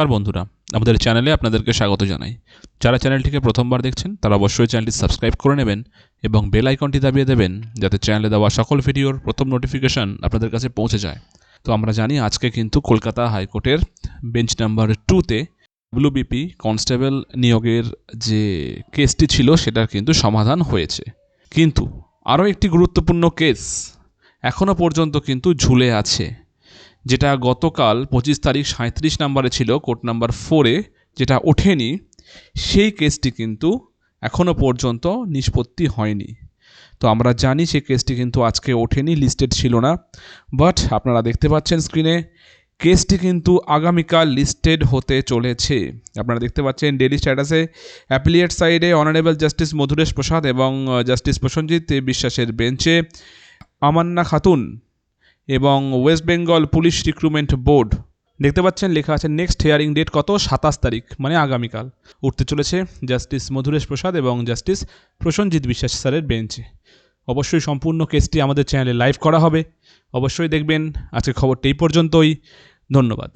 আর বন্ধুরা, আমাদের চ্যানেলে আপনাদেরকে স্বাগত জানাই। যারা চ্যানেলটিকে প্রথমবার দেখছেন তারা অবশ্যই চ্যানেলটি সাবস্ক্রাইব করে নেবেন এবং বেল আইকনটি দাবিয়ে দেবেন, যাতে চ্যানেলে দেওয়া সকল ভিডিওর প্রথম নোটিফিকেশন আপনাদের কাছে পৌঁছে যায়। তো আমরা জানি আজকে কিন্তু কলকাতা হাইকোর্টের বেঞ্চ নাম্বার 2-তে WBP কনস্টেবল নিয়োগের যে কেসটি ছিল সেটার কিন্তু সমাধান হয়েছে। কিন্তু আরও একটি গুরুত্বপূর্ণ কেস এখনও পর্যন্ত কিন্তু ঝুলে আছে, যেটা গতকাল 25 তারিখ 37 নম্বরে ছিল কোর্ট নাম্বার 4-এ, যেটা ওঠেনি। সেই কেসটি কিন্তু এখনও পর্যন্ত নিষ্পত্তি হয়নি। তো আমরা জানি সেই কেসটি কিন্তু আজকে ওঠেনি, লিস্টেড ছিল না। বাট আপনারা দেখতে পাচ্ছেন স্ক্রিনে, কেসটি কিন্তু আগামীকাল লিস্টেড হতে চলেছে। আপনারা দেখতে পাচ্ছেন ডেইলি স্ট্যাটাসে অ্যাপিলিয়েট সাইডে অনারেবল জাস্টিস মধুরেশ প্রসাদ এবং জাস্টিস প্রসেনজিৎ বিশ্বাসের বেঞ্চে আমান্না খাতুন এবং West Bengal police recruitment board দেখতে পাচ্ছেন লেখা আছে নেক্সট হিয়ারিং ডেট কত, 27 তারিখ, মানে আগামীকাল উঠতে চলেছে জাস্টিস মধুরেশ প্রসাদ এবং জাস্টিস প্রসেনজিৎ বিশ্বাস স্যারের বেঞ্চে। অবশ্যই সম্পূর্ণ কেসটি আমাদের চ্যানেলে লাইভ করা হবে, অবশ্যই দেখবেন। আজকে খবরটি এই পর্যন্তই। ধন্যবাদ।